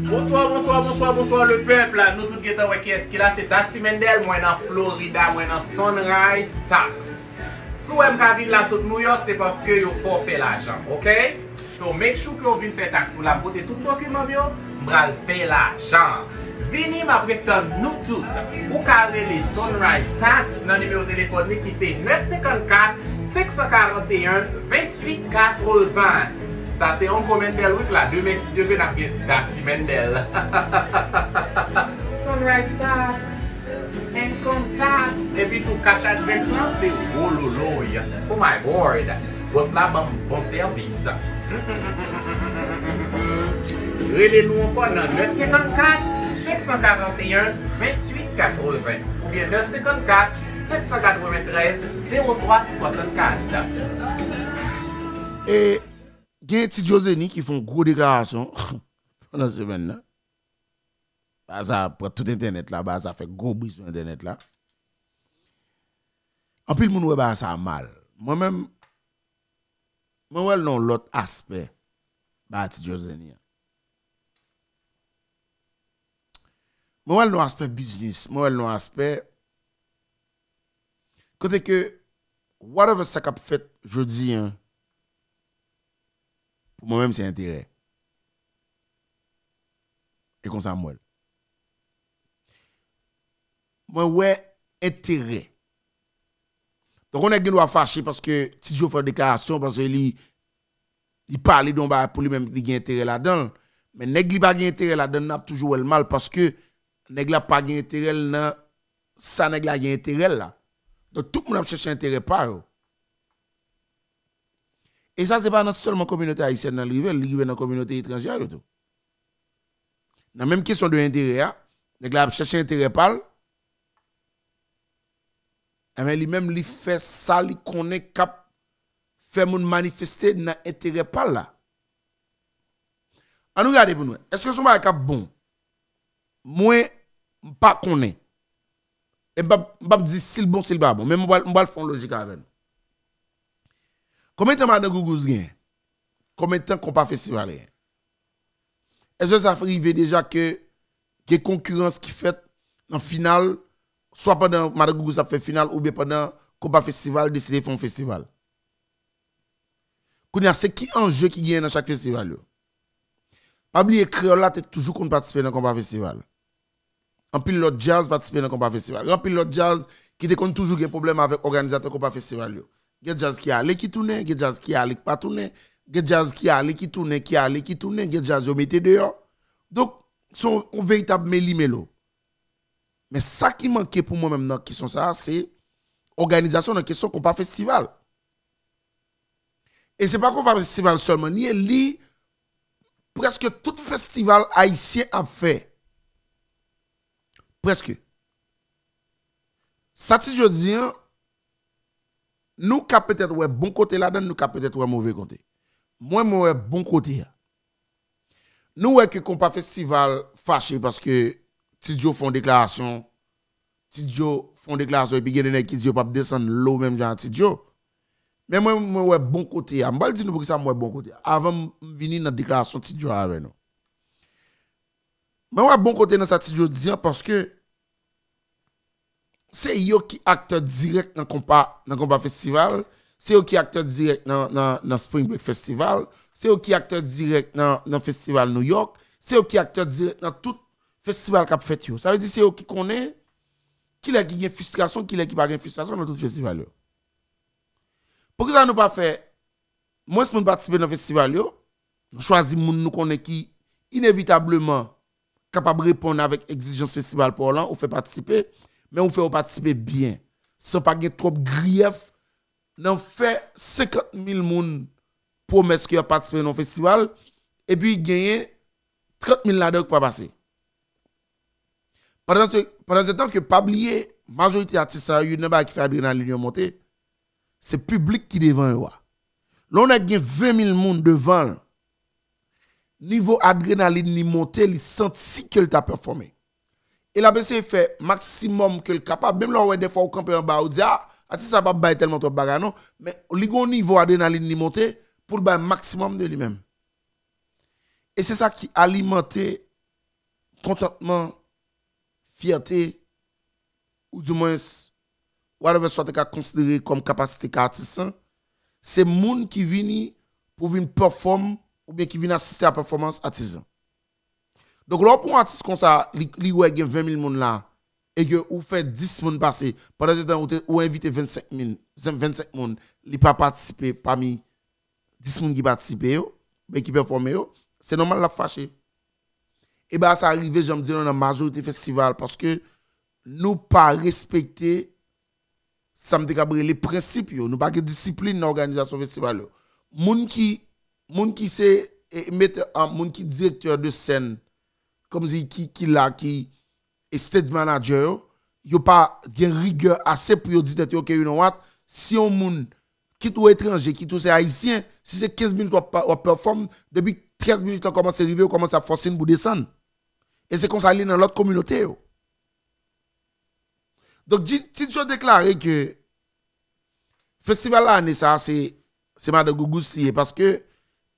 Bonsoir le peuple. Là, nous tous guettons qui est-ce qu'il a, c'est Tati Mendel, moi dans Florida, moi dans Sunrise Tax. Si vous avez là sur New York, c'est parce que vous faut faire l'argent, ok? So make sure que vous venez faire taxe pour la beauté tout document bio, bral faire l'argent. Venez m'apprêter nous tous pour carrer les Sunrise Tax dans le numéro de téléphone qui c'est 954 541 28 80. Ça c'est un commentaire week là, demain si Dieu veut n'a Tati Mendel. Sunrise Tax, Income Tax, et puis tout cash adresse là c'est Wololo. Oh my word, boss là bon service. Relez-nous encore dans 954 541 28 80 ou bien 954 793 03 64. Et il y a un petit Joseni qui font gros déclaration pendant cette semaine. Ça pour tout internet là, ça fait gros bruit sur internet là. En plus le monde ouais ça mal. Moi-même moi non l'autre aspect bah petit Joseni. Moi non aspect business, moi non aspect côté que whatever ça qu'a fait jeudi hein, pour moi-même c'est intérêt. Et comme ça moi. Moi ouais intérêt. Donc on est doit fâcher parce que Tidjo fait déclaration parce que il parle donc pour lui-même il a intérêt là-dedans. Mais nèg li pas intérêt là-dedans n'a toujours le mal parce que nèg la pas intérêt dans ça nèg la intérêt là. Donc tout le monde cherche intérêt par eux. Et ça c'est pas dans seulement communauté haïtienne dans rive dans la communauté étrangère tout. Dans même question de intérêt, nèg la cherche intérêt par mais lui-même lui fait ça lui connaît cap fait moun manifester dans intérêt par là. On nous regarde pour nous. Est-ce que son bail cap bon? Moi pas connais. Et m'pa dire s'il bon s'il pas bon, mais m'pa le fond logique avec nous. Combien de temps madame Gougouz gagne? Combien de temps qu'on pas festival? Est-ce que ça arrive déjà que y a concurrence qui fait en finale soit pendant madame Gougouz a fait finale ou bien pendant combat festival décider faire un festival? Kounya c'est qui enjeu qui gagne dans chaque festival yo? Pas oublier créole là t'es toujours qu'on participer dans combat festival. En pile l'autre jazz participer dans combat festival. En pile l'autre jazz qui te compte toujours des problèmes avec organisateur combat festival yo. Get jazz qui allait qui tourne, get jazz qui allait pas tourner, get jazz qui allait qui tourne, get jazz yo mettez dehors. Donc son un véritable méli-mélo. Mais ça qui manquait pour moi même dans question ça c'est organisation dans question combat festival. Et c'est pas combat festival seulement, ni presque tout festival haïtien a fait. Presque. Ça si je dis nous ka peut-être ouais bon côté là-dedans, nous ka peut-être ouais mauvais côté. Moi ouais bon côté. Nous ouais que compas festival fâché parce que Tidjo font déclaration et puis il y a qui dit pas descendre l'eau même genre Tidjo. Mais moi ouais bon côté. M'bal dit nous pour ça moi bon côté. Avant venir dans déclaration Tidjo avec nous. Mais ouais bon côté dans ça Tidjo dit parce que c'est yo qui acteur direct dans compas festival, c'est eux qui acteur direct dans Spring Break Festival, c'est eux qui acteur direct dans festival New York, c'est eux qui acteur direct dans tout festival qu'a fait yo. Ça veut dire c'est eux qui connaît qui a qui frustration, qui pas de frustration dans tout festival yo. Pourquoi ça nous pas fait moi si nous participer dans festival yo, nous choisir moun nous connaît qui inévitablement capable répondre avec exigence festival pour l'an ou fait participer. Mais on fait participer bien. Sans pas gagner trop grief. On fait 50 000 personnes promesses qui ont participé dans le festival. Et puis gagner 30 000 là-dedans qui pas passer. Pendant ce temps que pas oublier, majorité artistes qui fait adrénaline monter, c'est le public qui devant eux. Là on a gagné 20 000 personnes devant. Niveau adrénaline ni monter, il senti que t'a performé. Et la BC fait maximum que le capable, même là où des fois on campe en bas, on dit ah, ça va pas tellement trop bagarre non, mais il y a un niveau adrénaline ni monter pour le maximum de lui-même. Et c'est ça qui alimentait contentement, fierté, ou du moins, whatever soit qu'à considérer comme capacité artisan, c'est moun qui vient pour venir performer ou bien qui vient assister à la performance artisan. Donc, là, pour un artiste comme ça, il y a 20 000 moun là, et que vous faites 10 moun passer, pendant ce temps, vous invitez 25 moun, il pas participer parmi 10 moun qui participent, mais qui performent, c'est normal la fâcher. Et bien, ça arrive, j'aime dire, dans la majorité festival, parce que nous pas respecter les principes, nous pas de discipline dans l'organisation festival. Moun qui c'est moun qui directeur de scène, comme qui là, qui est stage manager, yo pas gen rigueur assez pour dire que, you know what, si on moun qui tout étranger, qui tout c'est haïtien, si c'est 15 minutes on performe, depuis 13 minutes on commence à arriver, on commence à forcer pour descendre. Et c'est comme ça dans l'autre communauté. Donc, si je déclare que festival l'année, ça, c'est Madame Gougous, parce que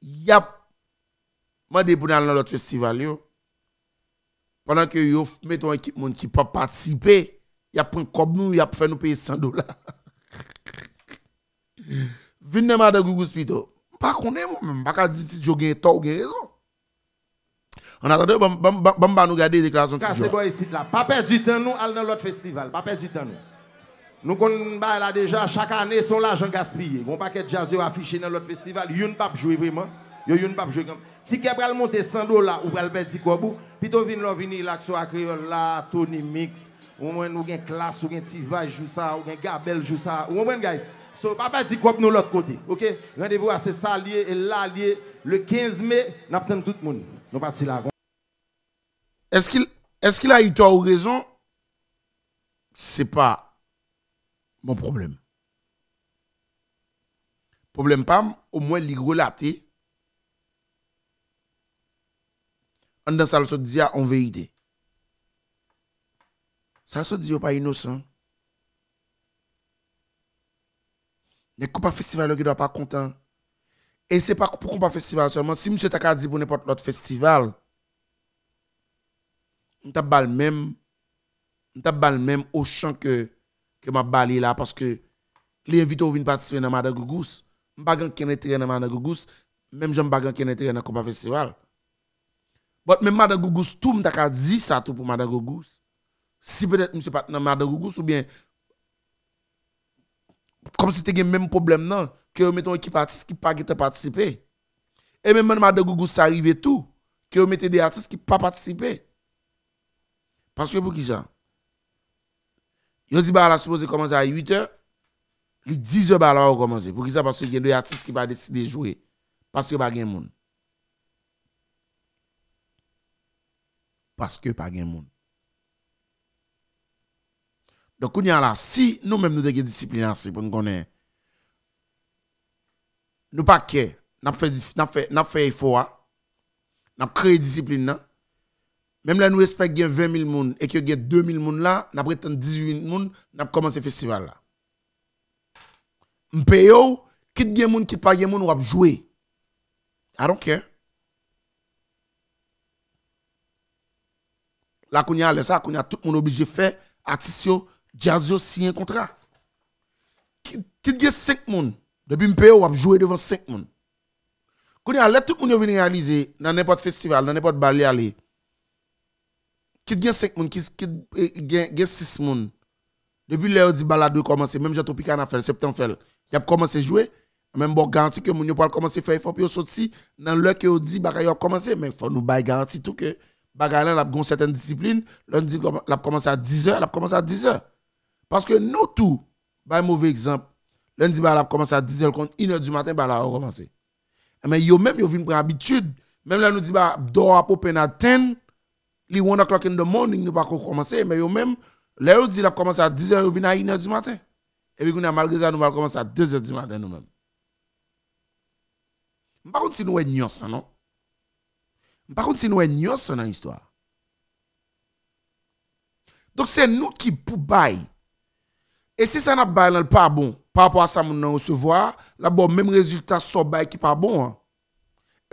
y a demandé pour aller dans l'autre festival, pendant que yo mettons un équipe qui peut participer, y a pris comme nous, y a fait nous payer $100. Venez Madame Gougous plutôt. Pas qu'on est moi-même, pas qu'à dire si je gagne tort ou gagne raison. En attendant, bamba nous garder déclaration de c'est quoi ici là? Pas perdre du temps nous aller dans l'autre festival, pas perdre du temps nous. Nous connaissons là déjà chaque année son l'argent gaspillé. Bon paquet de jazz affiché dans l'autre festival, yon pas jouer vraiment. Yon pas jouer comme si qu'elle pral monter $100 ou pral perdre quoi plutôt venir là sur créole là, Tony Mix, ou moins nous gain classe ou gain tivage joue ça, ou gain Gabel joue ça. Ou moins guys. So pas perdre quoi nous l'autre côté. OK? Rendez-vous à ce salier et là lié le 15 mai, n'attend tout le monde. Nous parti là. Est-ce qu'il a eu tort ou raison? C'est pas mon problème. Problème pas, au moins il relaté. En dans ça se dit en vérité. Ça se dit pas innocent. Les coups festival qui doit pas content. Et c'est pas pour compas festival seulement. Si monsieur t'a dit pour n'importe l'autre festival, on t'a bal même au champ que m'a balé là parce que les invités viennent participer dans Madame Gougous. M'pas gan ken intérêt dans Madame Gougous, même j'aime pas gan ken intérêt dans compas festival. But même Madame Gougous tout m't'a dit ça tout pour Madame Gougous. Si peut-être monsieur pas dans Madame Gougous ou bien comme si c'était le même problème non que mettons équipe artiste qui pas participer. Et même Madame Gougous ça arrive tout que vous mettez des artistes qui pas participer. Parce que pour qui ça? Yo dit bah la supposé commencer à 8h, les 10h bah là on commencer. Pour qui ça? Parce que y a des artistes qui pas décider de jouer parce que pas gen moun. Parce que pas gen moun. Donc, on y a là, si nous-mêmes nous avons discipline assez pour nous connaître, nous pas que, nous fait effort, nous créé discipline, même là nous respectons 20 000 personnes et que y a 2 000 personnes là, nous avons 18 000 personnes, nous avons commencé le festival là. M'payo, quitte gen moun, quitte pas gen moun, on va jouer. I don't care. Là, qu'on y a ça, qu'on y a tout le monde obligé de faire, artiste Jazz signé un contrat. Qui gagne 5 moun. Depuis m'paye ou a jouer devant 5 moun. Quand y a tout le monde vient réaliser dans n'importe festival, dans n'importe balé aller. Qui gagne 5 moun, qui gagne 6 moun. Depuis l'heure dit balade commencer, même j'ai Topika n'a fait septembre fait. Il a commencé à jouer, même bon garanti que moun yo pas commencer faire effort pour sortir dans l'heure que dit bagay a commencé, mais faut nous bail garanti tout que bagay là a gon certaine discipline, l'on dit l'a commencé à 10h, l'a commencé à 10h. Parce que nous tout, bah un mauvais exemple, lundi bah la commence à 10h contre 1h du matin bah là on commence. Mais yo même yo vinn prendre habitude, même là nous dit bah door à open at 10, li 1 o'clock in the morning nous pas commencer mais yo même là yo dit la commence à 10h yo vinn à 1h du matin. Et puis malgré ça nous va commencer à 2h du matin nous même. Par contre si nous est nuance non. Par contre si nous est nuance dans l'histoire. Donc c'est nous qui pour bail. Et si ça n'a pas bon, par rapport à ça, nous recevoir, là, bon, même résultat, so bail qui pas bon. Hein.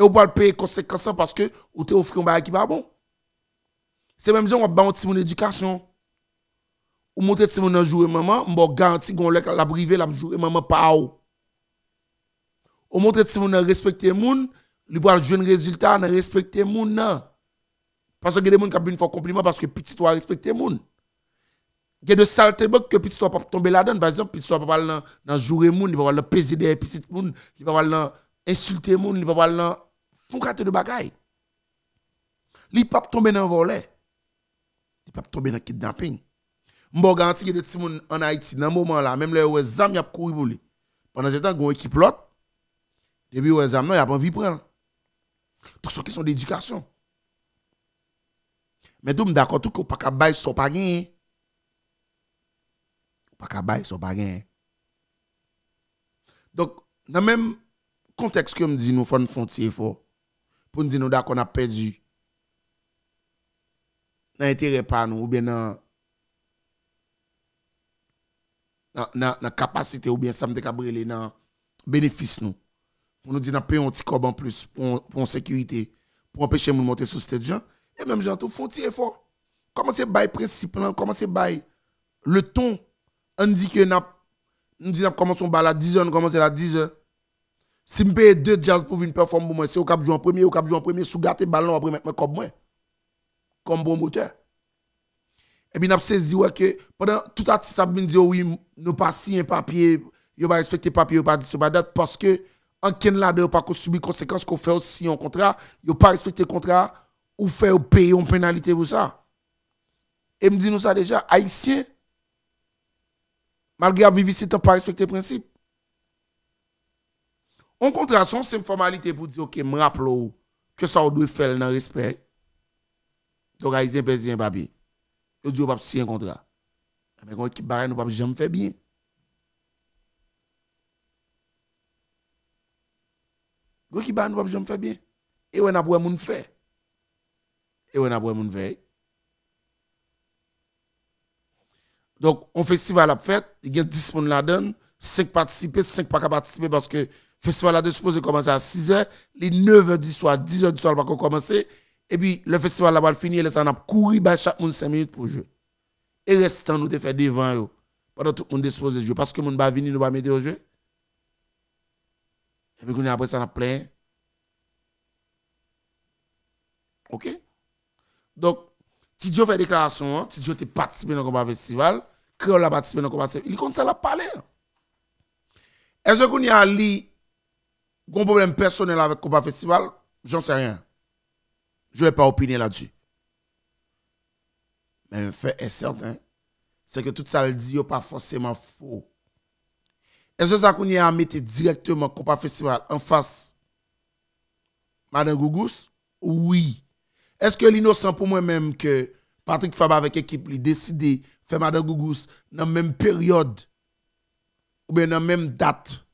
et vous pouvez payer conséquences parce que vous te offrez un bagage qui pas bon. C'est même genre on va un petit éducation. Ou monter petit moun jouer maman, m'bo garanti gon la privé la jouer maman pa ou. Ou monter petit moun respecter moun, li pour jouer un résultat, respecter moun nan. Parce que des moun qui a une fois compliment parce que petit toi respecter moun. Il y a de saleté que petit toi pas tomber là-dedans. Par exemple, petit toi pas parler dans jouer moun, il va parler peser des petits moun, il va parler insulter moun, il va parler font carte de bagaille. Li pas tomber dans volet. Il pas tomber dans kidnapping. M'bo garanti que des petits moun en Haïti dans moment là, même les zam y a courir pour lui. Pendant ce temps, gon équipe l'autre. Depuis les zam non, y a pas envie prendre. Donc c'est une question d'éducation. Mais tout d'accord tout que pas ka bay so pas gain. Pas ka bay so pas gain. Donc dans même contexte que me dit nous faut font effort pour nous dire nous d'accord on a perdu dans intérêt pas nous ou bien dans capacité ou bien ça me décabrelé dans bénéfice nous pour nous dire n'a payer un petit cob en plus pour sécurité pour empêcher nous monter sur cette gens et même gens tout font effort comment c'est bail principe là comment c'est bail le ton on dit que nous dit commence on balle à 10h on commence à 10h si me paye 2 jazz pour une performance pour moi c'est au cap jouer en premier au cap jouer en premier sous gâter ballon après mettre comme moi comme bon moteur. Et puis, nous avons saisi que pendant tout artiste a venu dire oui, nous pas signer papier, nous pas respecter papier, nous pas dire sur date parce que en ken là de pas subir conséquences qu'on fait aussi un contrat, nous pas respecter contrat ou faire payer une pénalité pour ça. Et me dit nous ça déjà haïtien malgré vivre ici pas respecter principe. Un contrat c'est une formalité pour dire OK, me rappelle que ça doit faire dans respect. Donc haïtien pèse un papier. Yo dit ou pas signer un contrat. Mais quand équipe barre nous pas jamais fait bien. Go qui barre nous pas jamais fait bien. Et on a pour moun fait. Et on a pour moun fait. Donc on festival a fait, il y a 10 personnes là-dedans, 5 participer, 5 pas participer parce que festival là-dedans supposé commencer à 6h, les 9h du soir, 10h du soir pas commencer. Et puis, le festival là va finir, on a couru chaque monde 5 minutes pour jouer. Et restant, nous te fait devant eux. Pendant tout le monde dispose de jouer. Parce que le monde va venir, nous va mettre au jeu. Et puis, après ça, on a plein. OK? Donc, si Dieu fait déclaration, si Dieu te participé dans le combat festival, Créole a participé dans le combat festival, il compte ça la parler. Est-ce qu'on y a un problème personnel avec le combat festival? J'en sais rien. Je ne vais pas opiner là-dessus. Mais un fait est certain, c'est que tout ça le dit, n'est pas forcément faux. Est-ce que ça qu'on y a mis directement le Combat Festival en face Madame Gougous? Oui. Est-ce que l'innocent pour moi-même que Patrick Fabre avec l'équipe lui décidé de faire Madame Gougous dans la même période ou bien dans la même date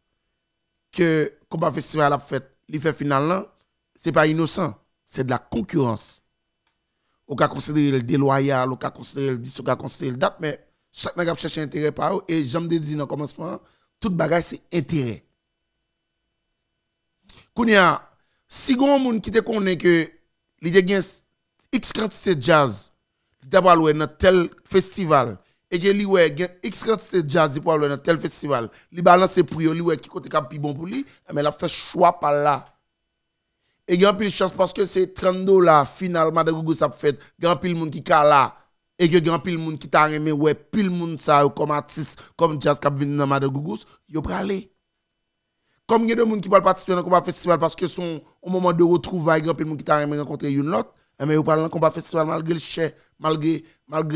que le Combat Festival a fait, il fait final, ce n'est pas innocent. C'est de la concurrence. On peut considérer le déloyal, on peut considérer le 10, on peut considérer le date, mais chaque nègre cherche intérêt par eux. Et j'aime dit dans le commencement, tout bagage c'est intérêt. Kounya, si gon moun qui te connaît que il y a X quantité de jazz, il t'a pas dans tel festival, et que li ouais X quantité de jazz pour aller dans tel festival, li balance pour li ouais qui côté cap bon pour lui, mais il a fait choix par là. Et il y a une chance parce que c'est $30 finalement de Google ça fait grand pile monde qui là et que grand pile monde qui t'a aimé ouais pile monde ça comme artiste comme jazz qui vient dans Madame Gougous yo pralé comme il y a des monde qui veulent participer dans combat festival parce que son au moment de retrouvailles grand pile monde qui t'a aimé rencontrer une autre mais yo parle dans combat festival malgré le cher malgré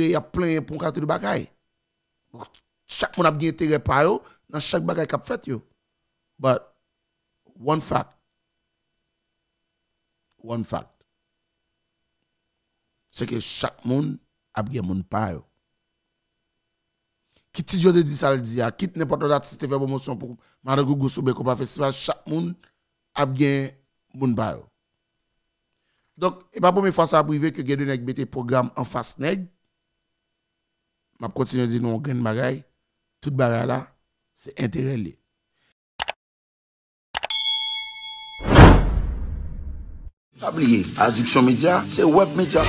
il y a plein pour carte de bagaille chaque monde a bien intérêt par yo dans chaque bagaille qu'a fait yo but one fact c'est que chaque monde a bien mon part. Qui ti jode dit ça le dit, quitte n'importe quel artiste fait promotion pour Madame Gougous ou Combat Festival, chaque monde a bien mon part. Donc, et pas première fois ça privé que Gédé nèg mette programme en face nèg. M'a continuer dire non grain bagaille, toute bagaille là, c'est intérêt li. Pas oublier, Addiction Média, c'est web média.